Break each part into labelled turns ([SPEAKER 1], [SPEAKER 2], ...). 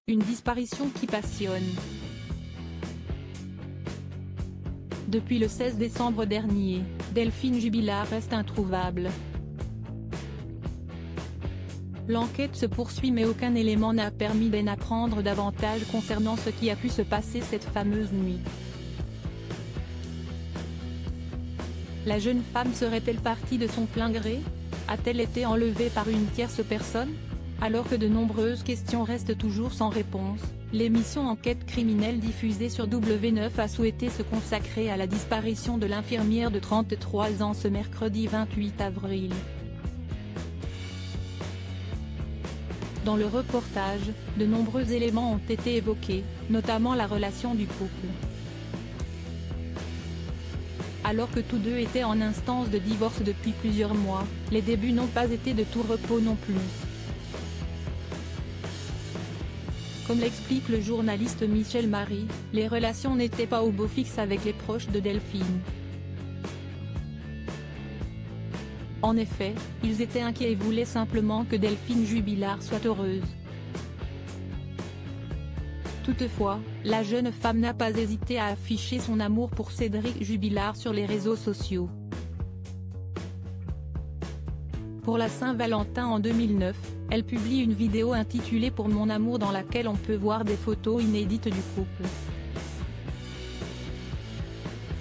[SPEAKER 1] Une disparition qui passionne. Depuis le 16 décembre dernier, Delphine Jubilard reste introuvable. L'enquête se poursuit mais aucun élément n'a permis d'en apprendre davantage concernant ce qui a pu se passer cette fameuse nuit. La jeune femme serait-elle partie de son plein gré? A-t-elle été enlevée par une tierce personne? Alors que de nombreuses questions restent toujours sans réponse, l'émission Enquête criminelle diffusée sur W9 a souhaité se consacrer à la disparition de l'infirmière de 33 ans ce mercredi 28 avril. Dans le reportage, de nombreux éléments ont été évoqués, notamment la relation du couple. Alors que tous deux étaient en instance de divorce depuis plusieurs mois, les débuts n'ont pas été de tout repos non plus. Comme l'explique le journaliste Michel Marie, les relations n'étaient pas au beau fixe avec les proches de Delphine. En effet, ils étaient inquiets et voulaient simplement que Delphine Jubilard soit heureuse. Toutefois, la jeune femme n'a pas hésité à afficher son amour pour Cédric Jubilard sur les réseaux sociaux. Pour la Saint-Valentin en 2009, elle publie une vidéo intitulée Pour mon amour dans laquelle on peut voir des photos inédites du couple.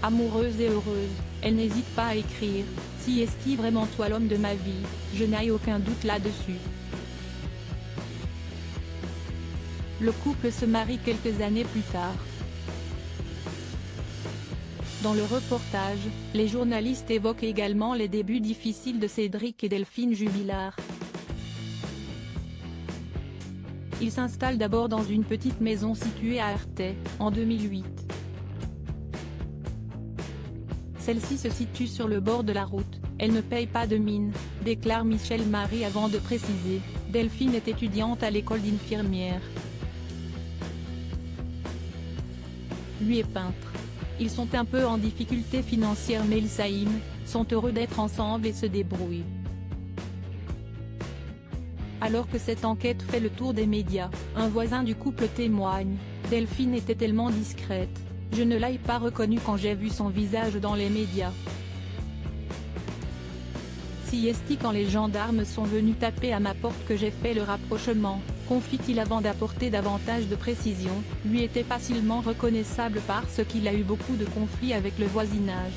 [SPEAKER 1] Amoureuse et heureuse, elle n'hésite pas à écrire « Si est-ce vraiment toi l'homme de ma vie, je n'ai aucun doute là-dessus ». Le couple se marie quelques années plus tard. Dans le reportage, les journalistes évoquent également les débuts difficiles de Cédric et Delphine Jubilard. Ils s'installent d'abord dans une petite maison située à Arthay, en 2008. Celle-ci se situe sur le bord de la route, elle ne paye pas de mine, déclare Michel Marie avant de préciser, Delphine est étudiante à l'école d'infirmière. Lui est peintre. Ils sont un peu en difficulté financière mais ils s'aiment, sont heureux d'être ensemble et se débrouillent. Alors que cette enquête fait le tour des médias, un voisin du couple témoigne, Delphine était tellement discrète, je ne l'ai pas reconnue quand j'ai vu son visage dans les médias. Si est-ce quand les gendarmes sont venus taper à ma porte que j'ai fait le rapprochement, confie-t-il avant d'apporter davantage de précisions, lui était facilement reconnaissable parce qu'il a eu beaucoup de conflits avec le voisinage.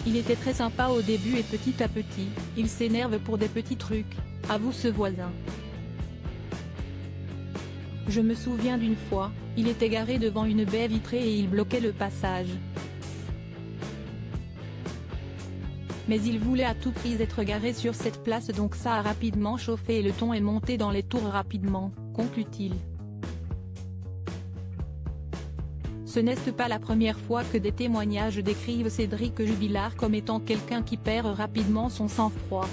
[SPEAKER 1] Il était très sympa au début et petit à petit, il s'énerve pour des petits trucs, avoue ce voisin. Je me souviens d'une fois, il était garé devant une baie vitrée et il bloquait le passage. Mais il voulait à tout prix être garé sur cette place donc ça a rapidement chauffé et le ton est monté dans les tours rapidement, conclut-il. Ce n'est pas la première fois que des témoignages décrivent Cédric Jubilard comme étant quelqu'un qui perd rapidement son sang-froid.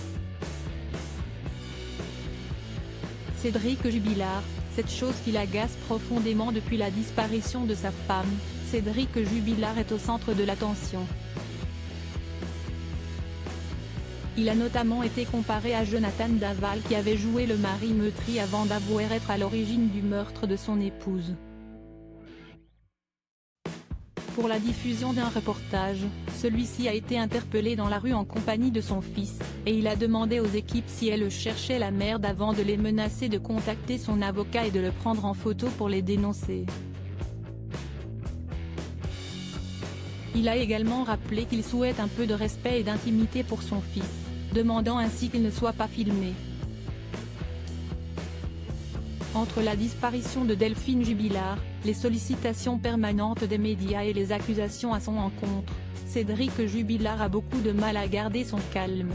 [SPEAKER 1] Cédric Jubilard, cette chose qui l'agace profondément depuis la disparition de sa femme, Cédric Jubilard est au centre de l'attention. Il a notamment été comparé à Jonathan Daval qui avait joué le mari meurtri avant d'avouer être à l'origine du meurtre de son épouse. Pour la diffusion d'un reportage, celui-ci a été interpellé dans la rue en compagnie de son fils, et il a demandé aux équipes si elles cherchaient la merde avant de les menacer de contacter son avocat et de le prendre en photo pour les dénoncer. Il a également rappelé qu'il souhaite un peu de respect et d'intimité pour son fils, demandant ainsi qu'il ne soit pas filmé. Entre la disparition de Delphine Jubilard, les sollicitations permanentes des médias et les accusations à son encontre, Cédric Jubilard a beaucoup de mal à garder son calme.